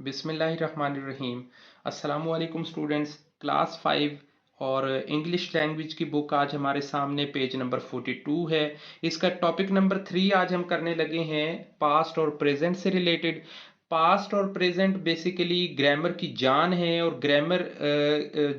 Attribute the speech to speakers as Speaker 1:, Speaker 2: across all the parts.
Speaker 1: बिस्मिल्लाहिर्रहमानिर्रहीम। अस्सलामुअलैकुम students. Class 5 और इंग्लिश लैंग्वेज की बुक आज हमारे सामने पेज नंबर 42 है। इसका टॉपिक नंबर 3 आज हम करने लगे हैं पास्ट और प्रेजेंट से रिलेटेड। पास्ट और प्रेजेंट बेसिकली ग्रामर की जान है और ग्रामर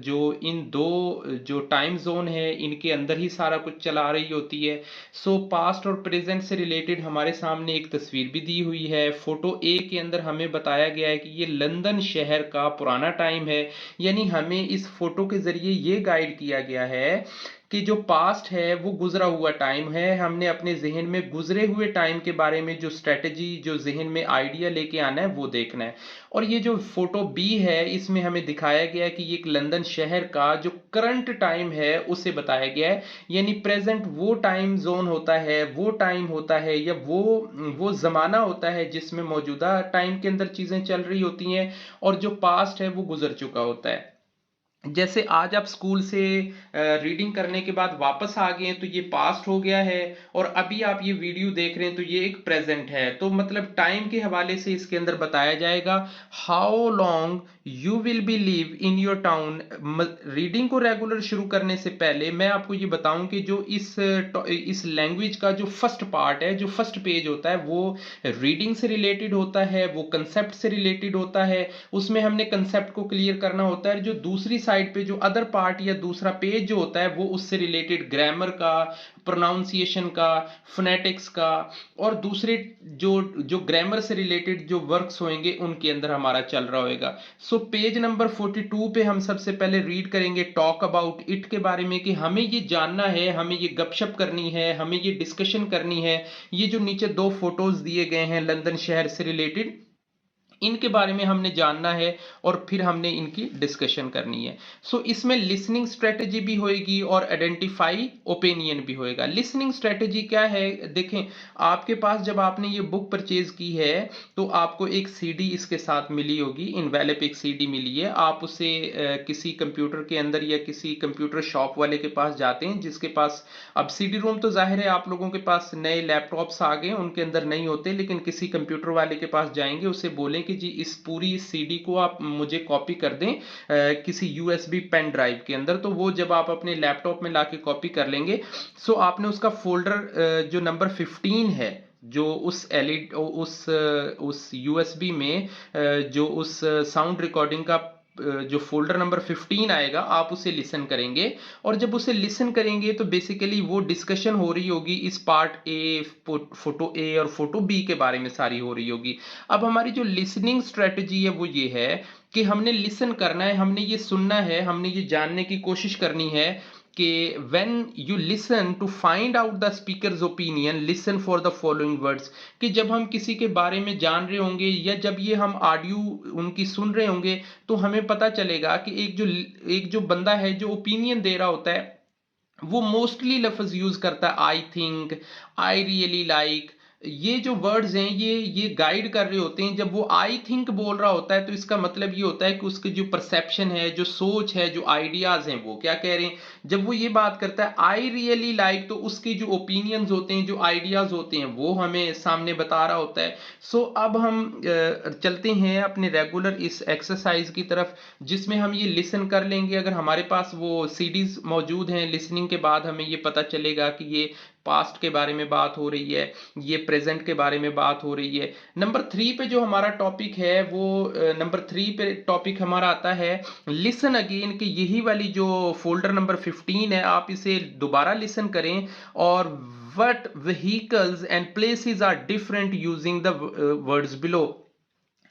Speaker 1: जो इन दो जो टाइम जोन है इनके अंदर ही सारा कुछ चला रही होती है। सो पास्ट और प्रेजेंट से रिलेटेड हमारे सामने एक तस्वीर भी दी हुई है। फोटो ए के अंदर हमें बताया गया है कि ये लंदन शहर का पुराना टाइम है। यानी हमें इस फोटो के जरिए ये गाइड किया गया है कि जो पास्ट है वो गुजरा हुआ टाइम है। हमने अपने जहन में गुजरे हुए टाइम के बारे में जो स्ट्रेटजी जो जहन में आइडिया लेके आना है वो देखना है। और ये जो फोटो बी है इसमें हमें दिखाया गया है कि ये एक लंदन शहर का जो करंट टाइम है उसे बताया गया है। यानी प्रेजेंट वो टाइम जोन होता है, वो टाइम होता है या वो जमाना होता है जिसमें मौजूदा टाइम के अंदर चीजें चल रही होती हैं और जो पास्ट है वो गुजर चुका होता है। जैसे आज आप स्कूल से रीडिंग करने के बाद वापस आ गए हैं तो ये पास्ट हो गया है और अभी आप ये वीडियो देख रहे हैं तो ये एक प्रेजेंट है। तो मतलब टाइम के हवाले से इसके अंदर बताया जाएगा how long you will be live in your town. Reading को रेगुलर शुरू करने से पहले मैं आपको ये बताऊं कि जो इस लैंग्वेज का जो फर्स्ट पार्ट है, जो फर्स्ट पेज होता है वो रीडिंग से रिलेटेड होता है, वो कंसेप्ट से रिलेटेड होता है। उसमें हमने कंसेप्ट को क्लियर करना होता है। जो दूसरी साइड पे जो अदर पार्ट या दूसरा पेज जो होता है वो उससे रिलेटेड ग्रामर का, प्रोनाउंसिएशन का, फोनेटिक्स का और दूसरे जो जो ग्रामर से रिलेटेड जो वर्क्स होंगे उनके अंदर हमारा चल रहा होगा। सो पेज नंबर 42 पे हम सबसे पहले रीड करेंगे टॉक अबाउट इट के बारे में कि हमें ये जानना है, हमें ये गपशप करनी है, हमें ये डिस्कशन करनी है। ये जो नीचे दो फोटोज दिए गए हैं लंदन शहर से रिलेटेड, इनके बारे में हमने जानना है और फिर हमने इनकी डिस्कशन करनी है। सो इसमें लिसनिंग स्ट्रेटजी भी होएगी और आइडेंटिफाई ओपिनियन भी होएगा। लिसनिंग स्ट्रेटजी क्या है? देखें, आपके पास जब आपने ये बुक परचेज की है तो आपको एक सीडी इसके साथ मिली होगी, इनवेलप एक सीडी मिली है। आप उसे किसी कंप्यूटर के अंदर या किसी कंप्यूटर शॉप वाले के पास जाते हैं जिसके पास, अब सीडी रोम तो जाहिर है आप लोगों के पास नए लैपटॉप्स आ गए उनके अंदर नहीं होते, लेकिन किसी कंप्यूटर वाले के पास जाएंगे, उसे बोलें कि जी इस पूरी सीडी को आप मुझे कॉपी कर दें किसी यूएसबी पेन ड्राइव के अंदर। तो वो जब आप अपने लैपटॉप में लाके कॉपी कर लेंगे, सो आपने उसका फोल्डर जो नंबर 15 है, जो उस एलईडी उस यूएसबी में जो उस साउंड रिकॉर्डिंग का जो फोल्डर नंबर 15 आएगा आप उसे लिसन करेंगे। और जब उसे लिसन करेंगे तो बेसिकली वो डिस्कशन हो रही होगी इस पार्ट ए, फोटो ए और फोटो बी के बारे में सारी हो रही होगी। अब हमारी जो लिसनिंग स्ट्रेटजी है वो ये है कि हमने लिसन करना है, हमने ये सुनना है, हमने ये जानने की कोशिश करनी है कि when you listen to find out the speaker's opinion, listen for the following words। कि जब हम किसी के बारे में जान रहे होंगे या जब ये हम ऑडियो उनकी सुन रहे होंगे तो हमें पता चलेगा कि एक जो बंदा है जो ओपिनियन दे रहा होता है वो मोस्टली लफ्ज यूज करता है I think, I really like. ये जो वर्ड्स हैं ये गाइड कर रहे होते हैं। जब वो आई थिंक बोल रहा होता है तो इसका मतलब ये होता है कि उसकी जो परसेप्शन है, जो सोच है, जो आइडियाज हैं वो क्या कह रहे हैं। जब वो ये बात करता है आई रियली लाइक तो उसके जो ओपिनियंस होते हैं, जो आइडियाज होते हैं वो हमें सामने बता रहा होता है। सो अब हम चलते हैं अपने रेगुलर इस एक्सरसाइज की तरफ जिसमें हम ये लिसन कर लेंगे। अगर हमारे पास वो सीडीज मौजूद हैं, लिसनिंग के बाद हमें ये पता चलेगा कि ये पास्ट के बारे में बात हो रही है, ये प्रेजेंट के बारे में बात हो रही है। नंबर 3 पे जो हमारा टॉपिक है वो नंबर 3 पे टॉपिक हमारा आता है लिसन अगेन। कि यही वाली जो फोल्डर नंबर 15 है आप इसे दोबारा लिसन करें और what vehicles and places are different using the words below।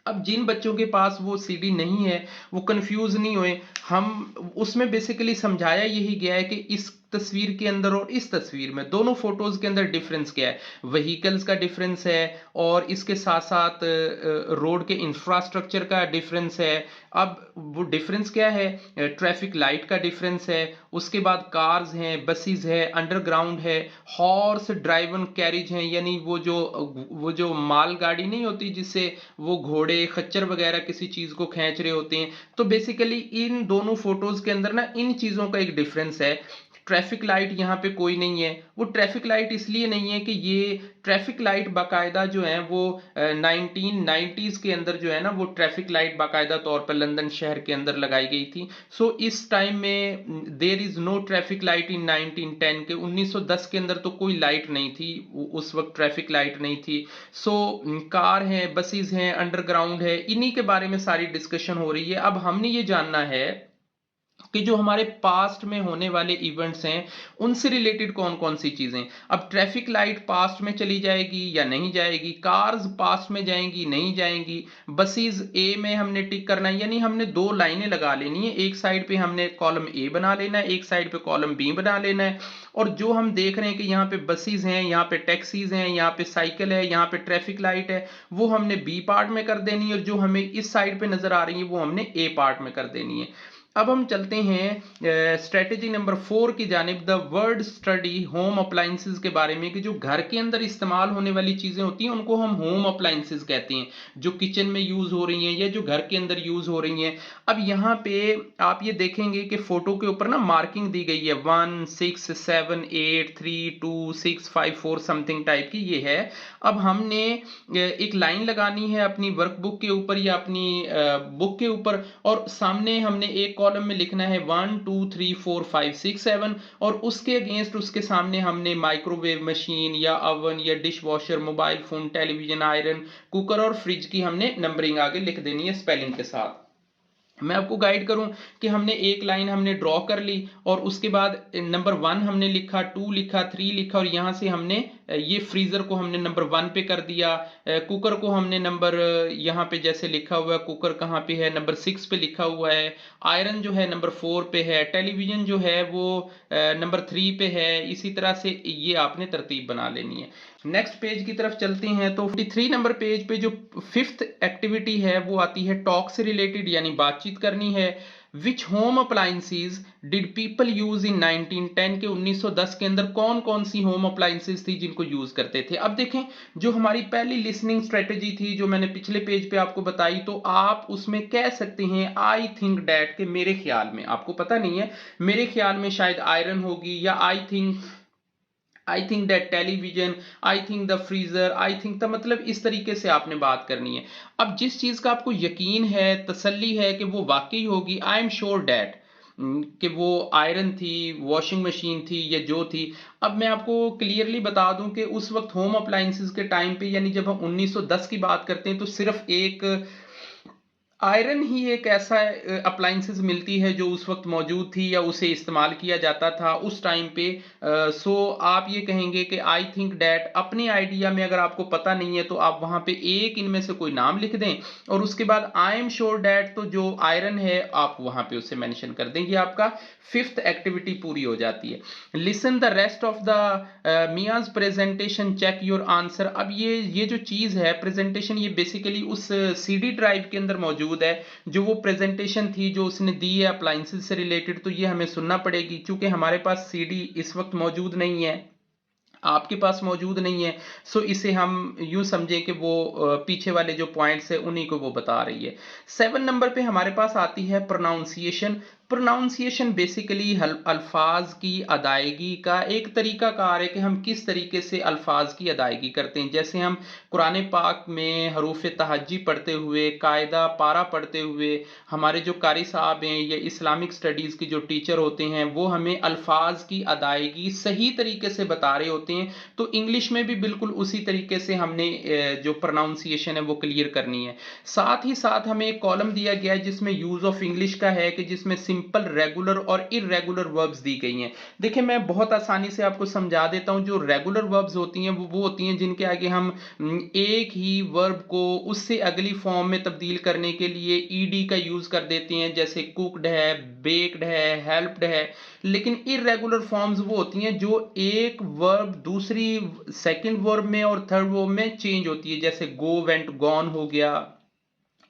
Speaker 1: अब जिन बच्चों के पास वो सीडी नहीं है वो कंफ्यूज नहीं हुए। हम उसमें बेसिकली समझाया यही गया है कि इस तस्वीर के अंदर और इस तस्वीर में दोनों फोटोज के अंदर डिफरेंस क्या है। व्हीकल्स का डिफरेंस है और इसके साथ साथ रोड के इंफ्रास्ट्रक्चर का डिफरेंस है। अब वो डिफरेंस क्या है? ट्रैफिक लाइट का डिफरेंस है, उसके बाद कार्स हैं, बसेस है, अंडरग्राउंड है, हॉर्स ड्राइवन कैरिज हैं, यानी वो जो माल गाड़ी नहीं होती जिससे वो घोड़े खच्चर वगैरह किसी चीज को खींच रहे होते हैं। तो बेसिकली इन दोनों फोटोज के अंदर ना इन चीजों का एक डिफरेंस है। ट्रैफिक लाइट यहाँ पे कोई नहीं है। वो ट्रैफिक लाइट इसलिए नहीं है कि ये ट्रैफिक लाइट बाकायदा जो है वो 1990s के अंदर जो है ना वो ट्रैफिक लाइट बाकायदा तौर पर लंदन शहर के अंदर लगाई गई थी। सो इस टाइम में there is no traffic light in 1910 के 1910 के अंदर तो कोई लाइट नहीं थी, उस वक्त ट्रैफिक लाइट नहीं थी। सो कार है, बसेस हैं, अंडरग्राउंड है, इन्हीं के बारे में सारी डिस्कशन हो रही है। अब हमने ये जानना है कि जो हमारे पास्ट में होने वाले इवेंट्स हैं उनसे रिलेटेड कौन कौन सी चीजें। अब ट्रैफिक लाइट पास्ट में चली जाएगी या नहीं जाएगी, कार्स पास्ट में जाएंगी नहीं जाएंगी, बसेस ए में हमने टिक करना है, यानी हमने दो लाइनें लगा लेनी है। एक साइड पे हमने कॉलम ए बना लेना है, एक साइड पे कॉलम बी बना लेना है। और जो हम देख रहे हैं कि यहाँ पे बसेस हैं, यहाँ पे टैक्सीज हैं, यहाँ पे साइकिल है, यहाँ पे ट्रैफिक लाइट है, वो हमने बी पार्ट में कर देनी है। और जो हमें इस साइड पे नजर आ रही है वो हमने ए पार्ट में कर देनी है। अब हम चलते हैं स्ट्रेटेजी नंबर 4 की जानिब, the word study home appliances के बारे में, कि जो घर के अंदर इस्तेमाल होने वाली चीजें होती हैं उनको हम होम अप्लायंसेस कहते हैं, जो किचन में यूज हो रही हैं या जो घर के अंदर यूज हो रही हैं। अब यहाँ पे आप ये देखेंगे कि फोटो के ऊपर ना मार्किंग दी गई है 1 6 7 8 3 2 6 5 4 समथिंग टाइप की ये है। अब हमने एक लाइन लगानी है अपनी वर्कबुक के ऊपर या अपनी बुक के ऊपर, और सामने हमने एक कॉलम में लिखना है 1 2 3 4 5 6 7, और उसके अगेंस्ट उसके सामने हमने माइक्रोवेव मशीन या अवन या dish washer, mobile phone, television, iron, cooker और फ्रिज की हमने नंबरिंग आगे लिख देनी है स्पेलिंग के साथ। मैं आपको गाइड करूं कि हमने एक लाइन हमने ड्रॉ कर ली और उसके बाद नंबर 1 हमने लिखा, 2 लिखा, 3 लिखा, और यहां से हमने ये फ्रीजर को हमने नंबर 1 पे कर दिया, कुकर को हमने नंबर यहाँ पे जैसे लिखा हुआ है, कुकर कहाँ पे है, नंबर 6 पे लिखा हुआ है, आयरन जो है नंबर 4 पे है, टेलीविजन जो है वो नंबर 3 पे है। इसी तरह से ये आपने तरतीब बना लेनी है। नेक्स्ट पेज की तरफ चलते हैं तो 53 नंबर पेज पे जो 5th एक्टिविटी है वो आती है टॉक से रिलेटेड, यानी बातचीत करनी है। Which home appliances did people use in 1910 के 1910 के अंदर कौन कौन सी होम अप्लायंसेस थी जिनको यूज करते थे। अब देखें, जो हमारी पहली लिसनिंग स्ट्रेटेजी थी जो मैंने पिछले पेज पे आपको बताई, तो आप उसमें कह सकते हैं आई थिंक डैट, के मेरे ख्याल में, आपको पता नहीं है, मेरे ख्याल में शायद आयरन होगी, या I think that television, I think the freezer, I think the, मतलब इस तरीके से आपने बात करनी है। अब जिस चीज का आपको यकीन है, तसल्ली है कि वो वाकई होगी, आई एम श्योर डैट, कि वो आयरन थी, वॉशिंग मशीन थी या जो थी। अब मैं आपको क्लियरली बता दूं कि उस वक्त होम अप्लायंसेस के टाइम पे, यानी जब हम 1910 की बात करते हैं, तो सिर्फ एक आयरन ही एक ऐसा अप्लायंसेस मिलती है जो उस वक्त मौजूद थी या उसे इस्तेमाल किया जाता था उस टाइम पे। सो आप ये कहेंगे कि आई थिंक डैट, अपने आइडिया में अगर आपको पता नहीं है तो आप वहां पे एक इनमें से कोई नाम लिख दें, और उसके बाद आई एम श्योर डैट, तो जो आयरन है आप वहां पे उसे मेंशन कर देंगे, आपका 5th एक्टिविटी पूरी हो जाती है। Listen the rest of the Mia's presentation, check your answer. अब ये जो चीज है प्रेजेंटेशन, ये बेसिकली उस सीडी ड्राइव के अंदर मौजूद है, जो वो प्रेजेंटेशन थी जो उसने दी है अप्लायंसेस से रिलेटेड, तो ये हमें सुनना पड़ेगी। चूंकि हमारे पास सीडी इस वक्त मौजूद नहीं है, आपके पास मौजूद नहीं है, सो इसे हम यूं समझें कि वो पीछे वाले जो पॉइंट्स है उन्हीं को वो बता रही है। 7 नंबर पे हमारे पास आती है प्रोनाउंसिएशन। प्रोनाउंसिएशन बेसिकली अल्फाज की अदायगी का एक तरीका कार है कि हम किस तरीके से अल्फाज की अदायगी करते हैं। जैसे हम कुरान पाक में हरूफ तहज्जी पढ़ते हुए, कायदा पारा पढ़ते हुए, हमारे जो कारी साहब हैं या इस्लामिक स्टडीज़ की जो टीचर होते हैं वो हमें अल्फाज की अदायगी सही तरीके से बता रहे होते हैं, तो इंग्लिश में भी बिल्कुल उसी तरीके से हमने जो प्रोनाउंसिएशन है वो क्लियर करनी है। साथ ही साथ हमें एक कॉलम दिया गया है जिसमें यूज ऑफ इंग्लिश का है, कि जिसमें सिंपल, रेगुलर और इररेगुलर वर्ब्स दी गई हैं। देखिए मैं बहुत आसानी से आपको समझा देता हूं। जो रेगुलर वर्ब्स होती हैं वो होती हैं जिनके आगे हम एक ही वर्ब को उससे अगली फॉर्म में तब्दील करने के लिए ईडी का यूज कर देते हैं, जैसे कुक्ड है, बेक्ड है, हेल्प्ड है। लेकिन इररेगुलर फॉर्म्स वो होती हैं जो एक वर्ब दूसरी सेकंड वर्ब में और थर्ड वर्ब में चेंज होती है, जैसे गो, वेंट, गॉन हो गया।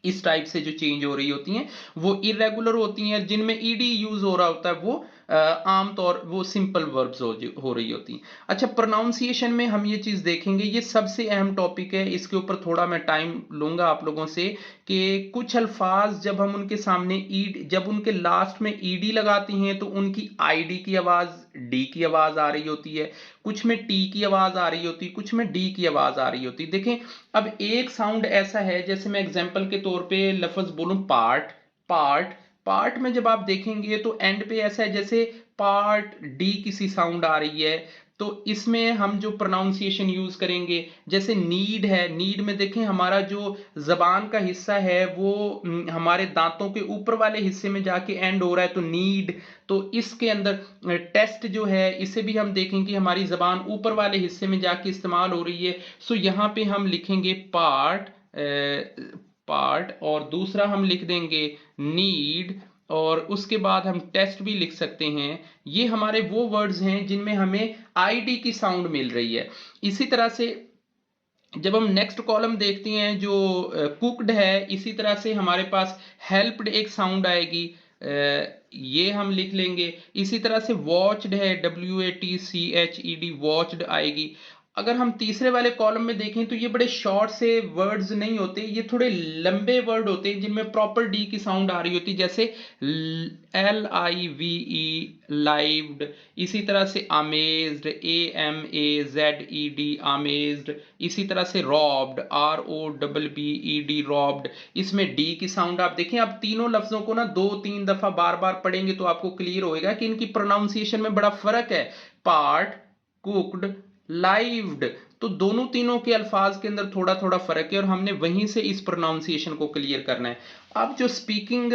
Speaker 1: इस टाइप से जो चेंज हो रही होती हैं वो इरेगुलर होती हैं। जिनमें ईडी यूज हो रहा होता है वो आमतौर वो सिंपल वर्ब्स हो रही होती हैं। अच्छा, प्रोनाउंसिएशन में हम ये चीज देखेंगे, ये सबसे अहम टॉपिक है, इसके ऊपर थोड़ा मैं टाइम लूंगा आप लोगों से कि कुछ अल्फाज जब हम उनके सामने जब उनके लास्ट में ईडी लगाते हैं तो उनकी आईडी की आवाज डी की आवाज आ रही होती है, कुछ में टी की आवाज आ रही होती है, कुछ में डी की आवाज आ रही होती है। देखें, अब एक साउंड ऐसा है, जैसे मैं एग्जांपल के तौर पे लफ्ज बोलूं पार्ट, पार्ट, पार्ट में जब आप देखेंगे तो एंड पे ऐसा है जैसे पार्ट डी किसी साउंड आ रही है। तो इसमें हम जो प्रोनाउंसिएशन यूज करेंगे, जैसे नीड है, नीड में देखें हमारा जो जबान का हिस्सा है वो हमारे दांतों के ऊपर वाले हिस्से में जाके एंड हो रहा है, तो नीड। तो इसके अंदर टेस्ट जो है, इसे भी हम देखेंगे हमारी जबान ऊपर वाले हिस्से में जाके इस्तेमाल हो रही है। सो यहाँ पे हम लिखेंगे पार्ट, पार्ट, और दूसरा हम लिख देंगे नीड, और उसके बाद हम टेस्ट भी लिख सकते हैं। ये हमारे वो वर्ड्स हैं जिनमें हमें आईडी की साउंड मिल रही है। इसी तरह से जब हम नेक्स्ट कॉलम देखते हैं जो कुक्ड है, इसी तरह से हमारे पास हेल्प्ड एक साउंड आएगी, ये हम लिख लेंगे। इसी तरह से वॉच्ड है, WATCHED, वॉच्ड आएगी। अगर हम तीसरे वाले कॉलम में देखें तो ये बड़े शॉर्ट से वर्ड्स नहीं होते, ये थोड़े लंबे वर्ड होते हैं जिनमें प्रॉपर डी की साउंड आ रही होती है, जैसे LIVE, लाइव्ड। इसी तरह से अमेज्ड, AMAZED, अमेज्ड। इसी तरह से रॉब्ड, ROBBED, रॉब्ड। इसमें डी की साउंड आप देखें। आप तीनों लफ्जों को ना 2-3 दफा बार बार पढ़ेंगे तो आपको क्लियर होएगा कि इनकी प्रोनाउंसिएशन में बड़ा फर्क है। पार्ट, कुक्ड, लाइव्ड, तो दोनों तीनों के अल्फाज के अंदर थोड़ा थोड़ा फर्क है और हमने वहीं से इस प्रोनाउंसिएशन को क्लियर करना है। अब जो स्पीकिंग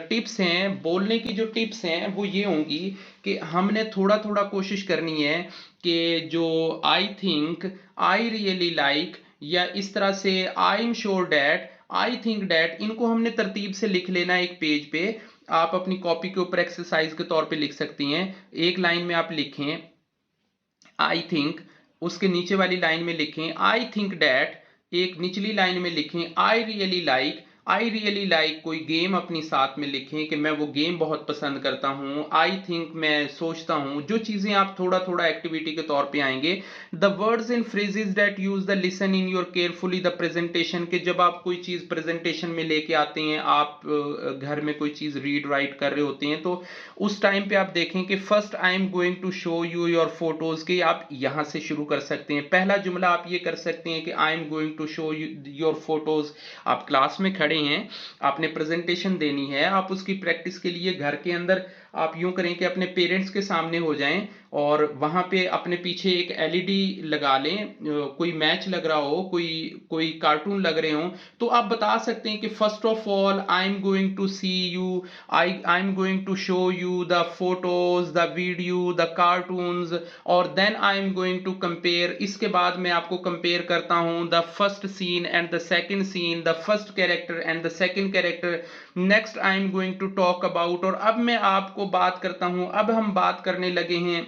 Speaker 1: टिप्स हैं, बोलने की जो टिप्स हैं, वो ये होंगी कि हमने थोड़ा थोड़ा कोशिश करनी है कि जो I think, I really like, या इस तरह से I am sure that, I think that, इनको हमने तरतीब से लिख लेना है एक पेज पे। आप अपनी कॉपी के ऊपर एक्सरसाइज के तौर पे लिख सकती हैं। एक लाइन में आप लिखें आई थिंक, उसके नीचे वाली लाइन में लिखें आई थिंक डैट, एक निचली लाइन में लिखें आई रियली लाइक। आई रियली लाइक कोई गेम अपनी साथ में लिखें कि मैं वो गेम बहुत पसंद करता हूं। आई थिंक मैं सोचता हूं। जो चीजें आप थोड़ा थोड़ा एक्टिविटी के तौर पे आएंगे। The words in phrases that use the listen in your carefully the presentation, के जब आप कोई चीज प्रेजेंटेशन में लेके आते हैं, आप घर में कोई चीज रीड राइट कर रहे होते हैं, तो उस टाइम पे आप देखें कि first I am going to show you your photos, के आप यहां से शुरू कर सकते हैं। पहला जुमला आप ये कर सकते हैं कि I am going to show you your photos. आप क्लास में खड़े हैं, आपने प्रेजेंटेशन देनी है, आप उसकी प्रैक्टिस के लिए घर के अंदर आप यूं करें कि अपने पेरेंट्स के सामने हो जाएं और वहां पे अपने पीछे एक एलईडी लगा लें, कोई मैच लग रहा हो, कोई कोई कार्टून लग रहे हो, तो आप बता सकते हैं कि first of all I am going to see you, I am going to show you the photos, the video, the cartoons, और then I am going to compare. इसके बाद मैं आपको कंपेयर करता हूं the first scene and the second scene, the first character and the second character. Next I am going to talk about, और अब मैं आपको बात करता हूं, अब हम बात करने लगे हैं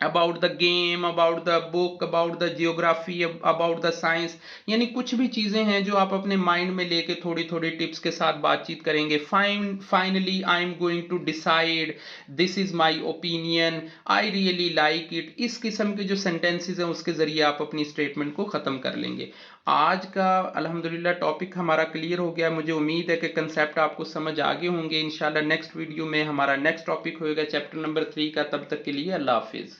Speaker 1: about the game, about the book, about the geography, about the science। यानी कुछ भी चीजें हैं जो आप अपने माइंड में लेके थोड़ी थोड़ी टिप्स के साथ बातचीत करेंगे। Finally I am going to decide, this is my opinion, I really like it. इस किस्म के जो सेंटेंसेस हैं उसके जरिए आप अपनी स्टेटमेंट को खत्म कर लेंगे। आज का अल्हम्दुलिल्लाह टॉपिक हमारा क्लियर हो गया। मुझे उम्मीद है कि कंसेप्ट आपको समझ आ गए होंगे। इंशाल्लाह नेक्स्ट वीडियो में हमारा नेक्स्ट टॉपिक होगा चैप्टर नंबर 3 का। तब तक के लिए अल्लाह हाफिज।